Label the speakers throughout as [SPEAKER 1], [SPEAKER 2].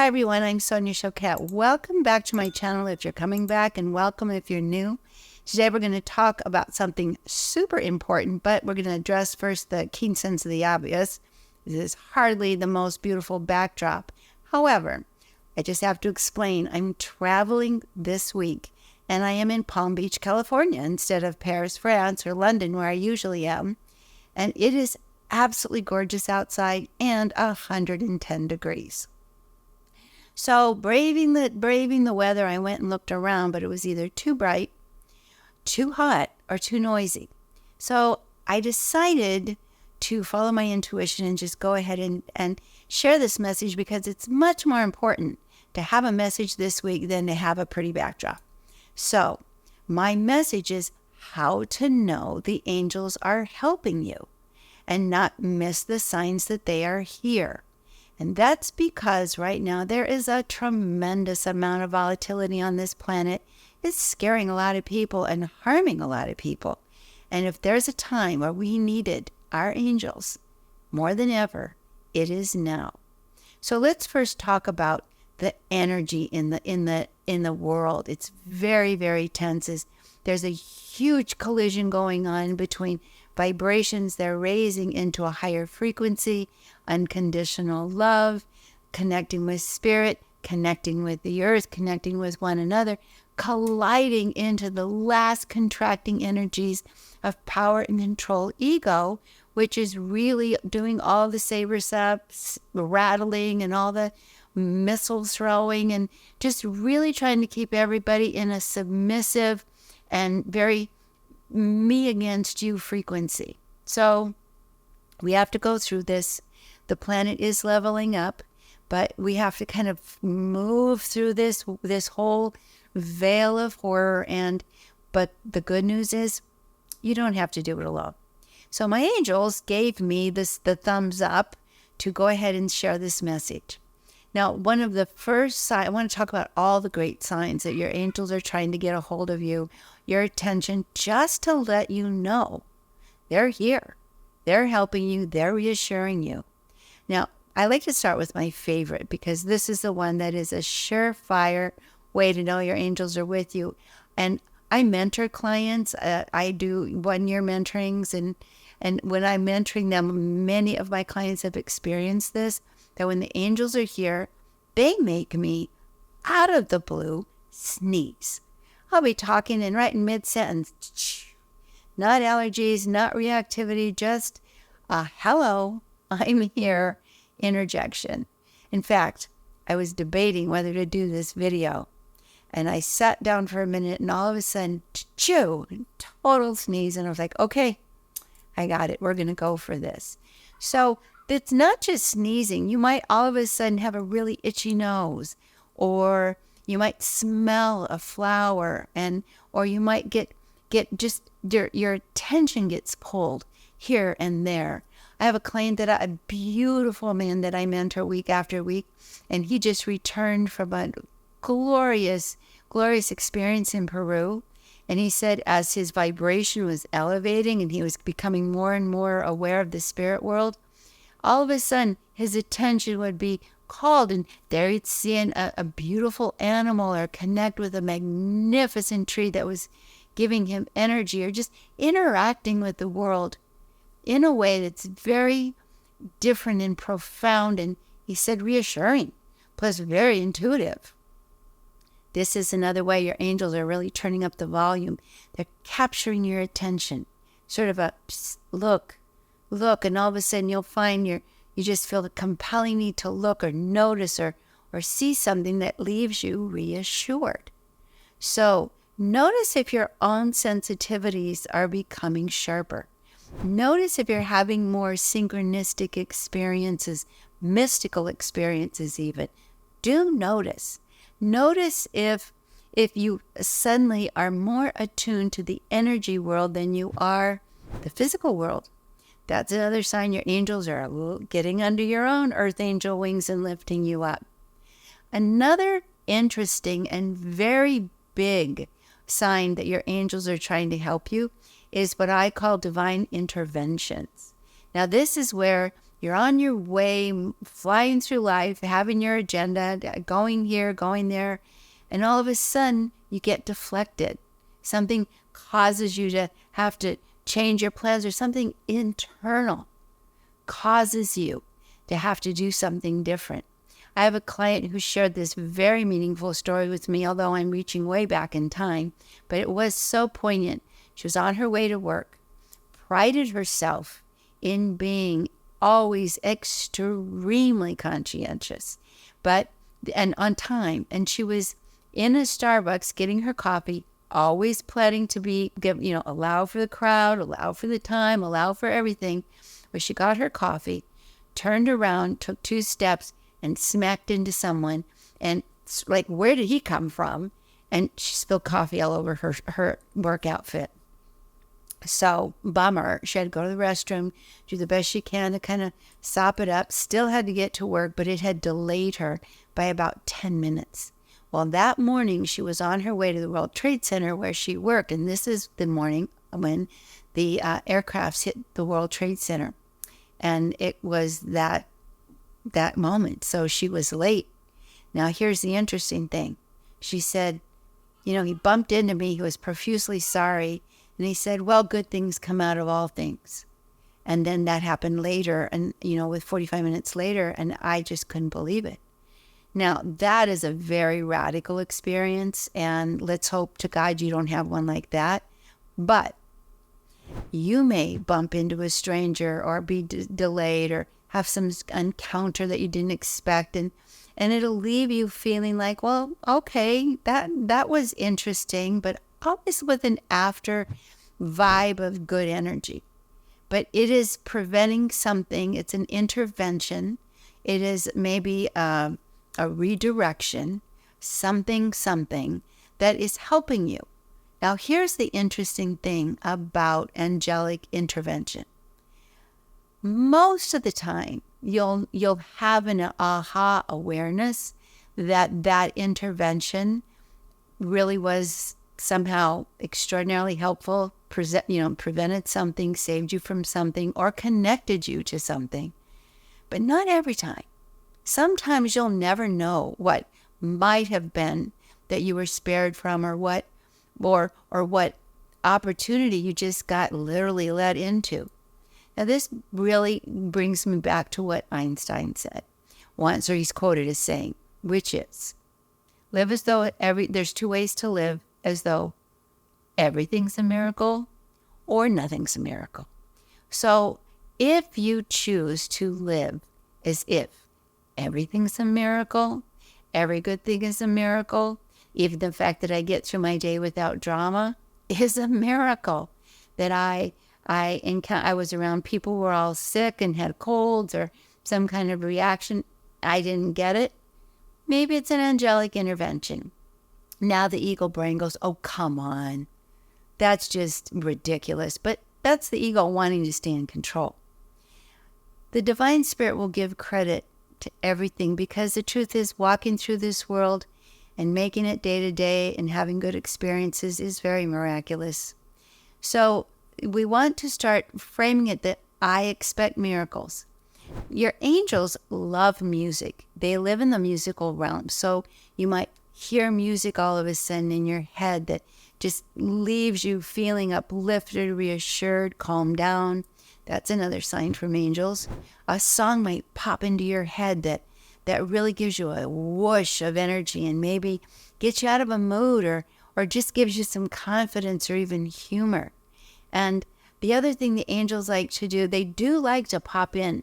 [SPEAKER 1] Hi everyone, I'm Sonia Choquette. Welcome back to my channel if you're coming back, and welcome if you're new. Today we're going to talk about something super important, but we're going to address first the keen sense of the obvious. This is hardly the most beautiful backdrop. However, I just have to explain, I'm traveling this week and I am in Palm Beach, California instead of Paris, France or London where I usually am. And it is absolutely gorgeous outside and 110 degrees. So braving the weather, I went and looked around, but it was either too bright, too hot, or too noisy. So I decided to follow my intuition and just go ahead and share this message, because it's much more important to have a message this week than to have a pretty backdrop. So my message is how to know the angels are helping you and not miss the signs that they are here. And that's because right now there is a tremendous amount of volatility on this planet. It's scaring a lot of people and harming a lot of people. And if there's a time where we needed our angels more than ever, it is now. So let's first talk about the energy in the world. It's very, very tense. There's a huge collision going on between vibrations they're raising into a higher frequency, unconditional love, connecting with spirit, connecting with the earth, connecting with one another, colliding into the last contracting energies of power and control ego, which is really doing all the saber saps, rattling and all the missile throwing, and just really trying to keep everybody in a submissive and very me against you frequency. So we have to go through this. The planet is leveling up, but we have to kind of move through this whole veil of horror. But the good news is you don't have to do it alone. So my angels gave me the thumbs up to go ahead and share this message. Now, one of the first signs, I want to talk about all the great signs that your angels are trying to get a hold of you, your attention, just to let you know they're here. They're helping you. They're reassuring you. Now, I like to start with my favorite, because this is the one that is a surefire way to know your angels are with you. And I mentor clients. I do 1-year mentorings. And when I'm mentoring them, many of my clients have experienced this, that when the angels are here, they make me, out of the blue, sneeze. I'll be talking and right in mid-sentence, not allergies, not reactivity, just a hello, I'm here interjection. In fact, I was debating whether to do this video, and I sat down for a minute, and all of a sudden, total sneeze, and I was like, okay, I got it. We're going to go for this. So it's not just sneezing. You might all of a sudden have a really itchy nose, or you might smell a flower, or you might get just your attention gets pulled here and there. I have a client a beautiful man that I mentor week after week, and he just returned from a glorious, glorious experience in Peru. And he said as his vibration was elevating and he was becoming more and more aware of the spirit world, all of a sudden his attention would be called, and there he'd see a beautiful animal or connect with a magnificent tree that was giving him energy, or just interacting with the world in a way that's very different and profound, and he said reassuring, plus very intuitive. This is another way your angels are really turning up the volume. They're capturing your attention, sort of a look, and all of a sudden you'll find you just feel the compelling need to look or notice or see something that leaves you reassured. So notice if your own sensitivities are becoming sharper. Notice if you're having more synchronistic experiences, mystical experiences even. Do notice. Notice if you suddenly are more attuned to the energy world than you are the physical world. That's another sign your angels are getting under your own earth angel wings and lifting you up. Another interesting and very big sign that your angels are trying to help you is what I call divine interventions. Now, this is where You're on your way, flying through life, having your agenda, going here, going there, and all of a sudden you get deflected. Something causes you to have to change your plans, or something internal causes you to have to do something different. I have a client who shared this very meaningful story with me, although I'm reaching way back in time, but it was so poignant. She was on her way to work, prided herself in being always extremely conscientious, and on time. And she was in a Starbucks getting her coffee, always planning to allow for the crowd, allow for the time, allow for everything. But she got her coffee, turned around, took 2 steps, and smacked into someone. And like, where did he come from? And she spilled coffee all over her work outfit. So, bummer. She had to go to the restroom, do the best she can to kind of sop it up. Still had to get to work, but it had delayed her by about 10 minutes. Well, that morning, she was on her way to the World Trade Center where she worked. And this is the morning when the aircrafts hit the World Trade Center. And it was that moment. So she was late. Now, here's the interesting thing. She said, he bumped into me. He was profusely sorry. And he said, well, good things come out of all things. And then that happened later, and, with 45 minutes later, and I just couldn't believe it. Now, that is a very radical experience, and let's hope to God you don't have one like that. But you may bump into a stranger or be delayed or have some encounter that you didn't expect, and it'll leave you feeling like, well, okay, that was interesting, but always with an after vibe of good energy. But it is preventing something. It's an intervention. It is maybe a redirection, something that is helping you. Now, here's the interesting thing about angelic intervention. Most of the time, you'll have an aha awareness that intervention really was somehow extraordinarily helpful, prevented something, saved you from something, or connected you to something. But not every time. Sometimes you'll never know what might have been that you were spared from, or what opportunity you just got literally led into. Now, this really brings me back to what Einstein said once, or he's quoted as saying, which is, live as though there's 2 ways to live, as though everything's a miracle or nothing's a miracle. So if you choose to live as if everything's a miracle, every good thing is a miracle, even the fact that I get through my day without drama is a miracle. That I was around people who were all sick and had colds or some kind of reaction. I didn't get it. Maybe it's an angelic intervention. Now the ego brain goes, oh, come on. That's just ridiculous. But that's the ego wanting to stay in control. The divine spirit will give credit to everything, because the truth is, walking through this world and making it day to day and having good experiences is very miraculous. So we want to start framing it that I expect miracles. Your angels love music. They live in the musical realm. So you might hear music all of a sudden in your head that just leaves you feeling uplifted, reassured, calmed down. That's another sign from angels. A song might pop into your head that really gives you a whoosh of energy and maybe gets you out of a mood, or just gives you some confidence or even humor. And the other thing the angels like to do, they do like to pop in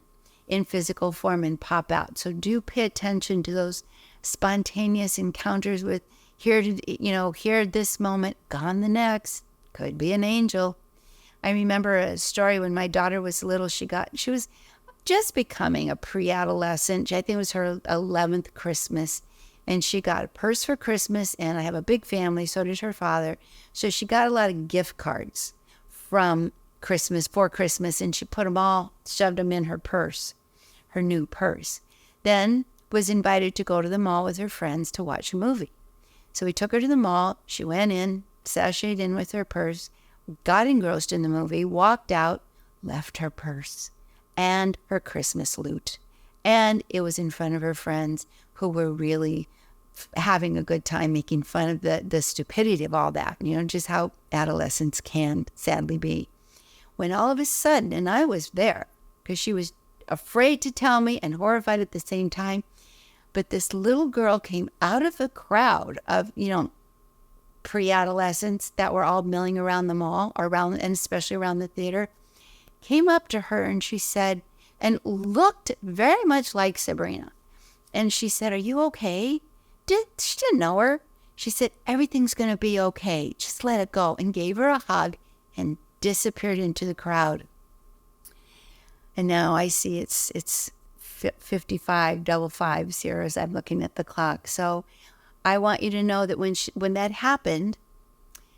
[SPEAKER 1] physical form and pop out. So do pay attention to those spontaneous encounters with here this moment, gone the next. Could be an angel. I remember a story when my daughter was little. She was just becoming a pre-adolescent. I think it was her 11th Christmas. And she got a purse for Christmas, and I have a big family, so did her father. So she got a lot of gift cards for Christmas, and she shoved them in her purse, her new purse. Then was invited to go to the mall with her friends to watch a movie. So we took her to the mall. She went in, sashayed in with her purse, got engrossed in the movie, walked out, left her purse. and her Christmas loot. And it was in front of her friends who were really having a good time making fun of the stupidity of all that, just how adolescents can sadly be. When all of a sudden, and I was there because she was afraid to tell me and horrified at the same time, but this little girl came out of the crowd of, pre-adolescents that were all milling around the mall, and especially around the theater, came up to her and she said, and looked very much like Sabrina. And she said, "Are you okay?" She didn't know her. She said, "Everything's going to be okay. Just let it go," and gave her a hug and disappeared into the crowd. And now I see it's 55 double fives here as I'm looking at the clock. So I want you to know that when that happened,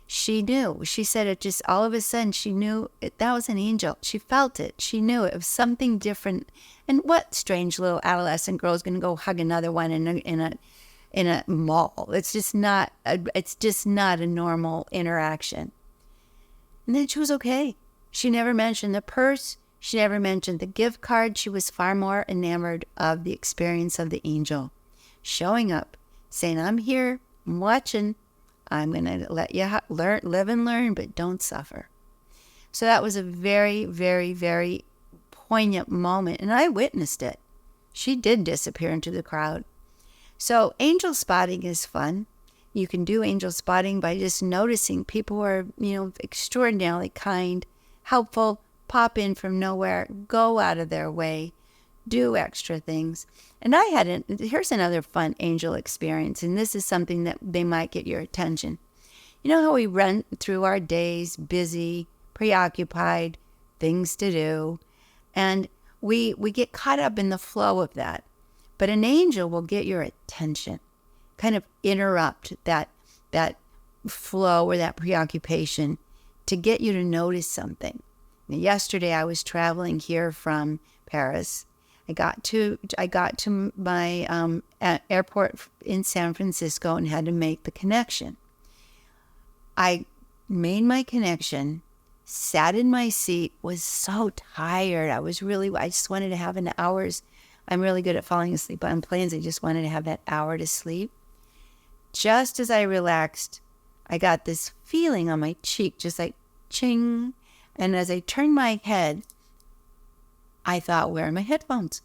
[SPEAKER 1] she knew. She said it just all of a sudden, she knew that was an angel. She felt it. She knew it was something different. And what strange little adolescent girl is going to go hug another one in a mall? It's just not a normal interaction. And then she was okay. She never mentioned the purse. She never mentioned the gift card. She was far more enamored of the experience of the angel showing up, saying, "I'm here, I'm watching, I'm going to let you live and learn, but don't suffer." So that was a very, very, very poignant moment, and I witnessed it. She did disappear into the crowd. So angel spotting is fun. You can do angel spotting by just noticing people who are, extraordinarily kind, helpful, pop in from nowhere, go out of their way, do extra things. And here's another fun angel experience, and this is something that they might get your attention. You know how we run through our days, busy, preoccupied, things to do, and we get caught up in the flow of that. But an angel will get your attention, kind of interrupt that flow or that preoccupation to get you to notice something. Now, yesterday I was traveling here from Paris. I got to my airport in San Francisco and had to make the connection. I made my connection, sat in my seat, was so tired. I just wanted to have an hour's, I'm really good at falling asleep on planes. I just wanted to have that hour to sleep. Just as I relaxed, I got this feeling on my cheek, just like ching. And as I turned my head, I thought, where are my headphones?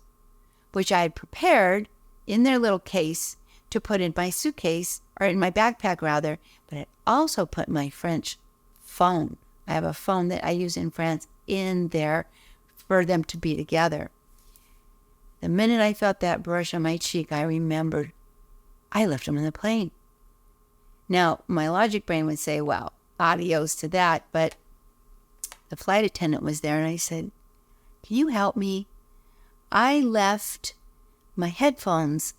[SPEAKER 1] Which I had prepared in their little case to put in my suitcase, or in my backpack rather, but I also put my French phone. I have a phone that I use in France in there for them to be together. The minute I felt that brush on my cheek, I remembered I left them on the plane. Now, my logic brain would say, well, adios to that, but the flight attendant was there and I said, "Can you help me? I left my headphones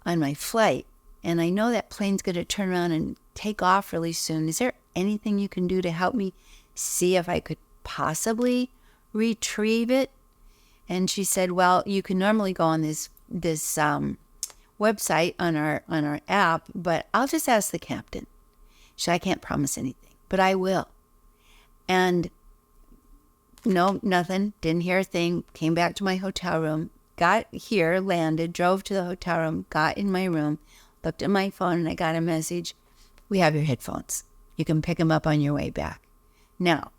[SPEAKER 1] on my flight and I know that plane's going to turn around and take off really soon. Is there anything you can do to help me see if I could possibly retrieve it?" And she said, "Well, you can normally go on this website on our app, but I'll just ask the captain." So I can't promise anything, but I will. And no, nothing. Didn't hear a thing. Came back to my hotel room. Got here, landed, drove to the hotel room, got in my room, looked at my phone, and I got a message. "We have your headphones. You can pick them up on your way back." Now,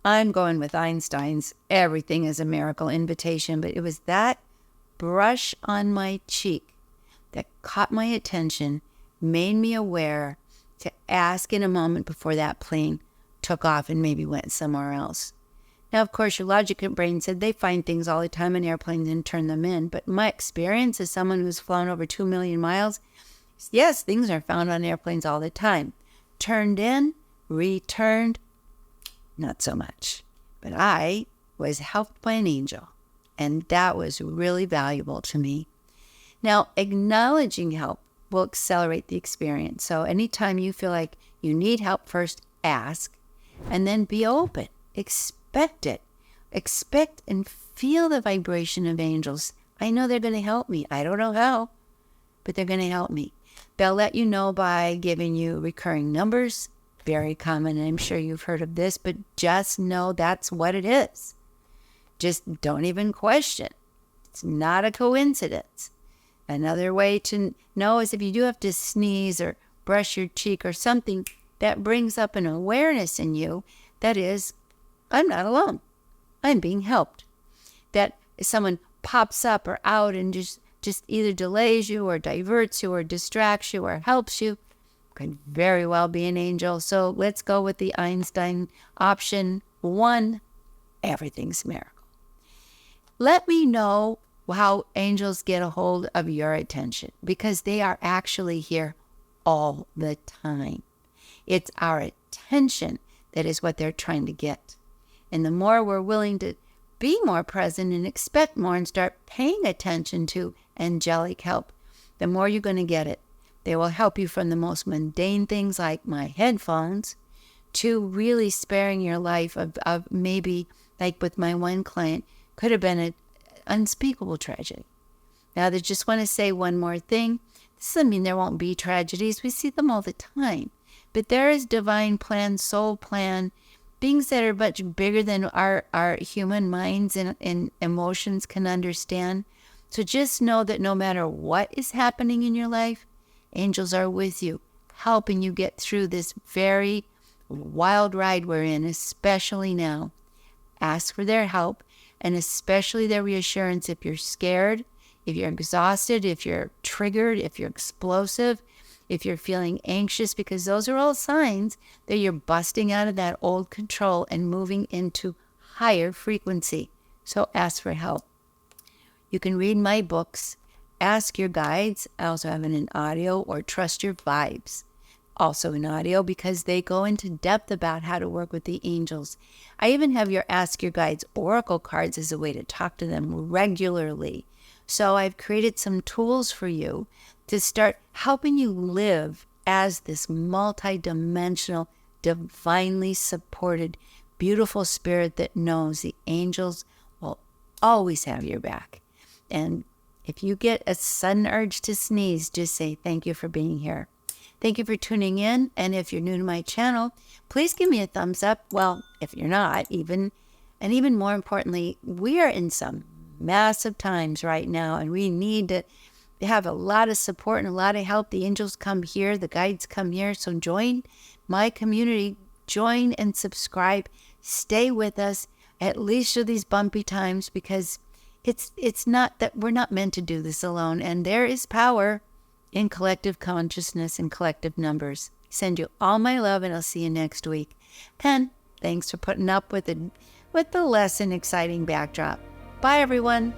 [SPEAKER 1] I'm going with Einstein's everything is a miracle invitation, but it was that brush on my cheek that caught my attention, made me aware to ask in a moment before that plane took off and maybe went somewhere else. Now, of course, your logic brain said they find things all the time in airplanes and turn them in. But my experience as someone who's flown over 2 million miles, yes, things are found on airplanes all the time. Turned in, returned, not so much. But I was helped by an angel, and that was really valuable to me. Now, acknowledging help will accelerate the experience. So anytime you feel like you need help, first ask, and then be open. Expect it. Expect and feel the vibration of angels. I know they're going to help me. I don't know how, but they're going to help me. They'll let you know by giving you recurring numbers. Very common. I'm sure you've heard of this, but just know that's what it is. Just don't even question. It's not a coincidence. Another way to know is if you do have to sneeze or brush your cheek or something, that brings up an awareness in you that is, I'm not alone. I'm being helped. That if someone pops up or out and just either delays you or diverts you or distracts you or helps you, could very well be an angel. So let's go with the Einstein option 1, everything's a miracle. Let me know how angels get a hold of your attention, because they are actually here all the time. It's our attention that is what they're trying to get. And the more we're willing to be more present and expect more and start paying attention to angelic help, the more you're going to get it. They will help you from the most mundane things like my headphones to really sparing your life of maybe, like with my one client, could have been an unspeakable tragedy. Now, I just want to say one more thing. This doesn't mean there won't be tragedies. We see them all the time. But there is divine plan, soul plan, things that are much bigger than our human minds and emotions can understand. So just know that no matter what is happening in your life, angels are with you, helping you get through this very wild ride we're in, especially now. Ask for their help, and especially their reassurance if you're scared, if you're exhausted, if you're triggered, if you're explosive, if you're feeling anxious, because those are all signs that you're busting out of that old control and moving into higher frequency. So ask for help. You can read my books, ask your guides. I also have it in audio, or Trust Your Vibes, also in audio, because they go into depth about how to work with the angels. I even have your Ask Your Guides oracle cards as a way to talk to them regularly. So I've created some tools for you to start helping you live as this multidimensional, divinely supported, beautiful spirit that knows the angels will always have your back. And if you get a sudden urge to sneeze, just say, thank you for being here. Thank you for tuning in. And if you're new to my channel, please give me a thumbs up. Well, if you're not, even more importantly, we are in some massive times right now, and we need to have a lot of support and a lot of help. The angels come here, the guides come here. So join my community, join and subscribe. Stay with us, at least through these bumpy times, because it's not that we're not meant to do this alone. And there is power in collective consciousness and collective numbers. Send you all my love, and I'll see you next week. And thanks for putting up with the less than exciting backdrop. Bye, everyone.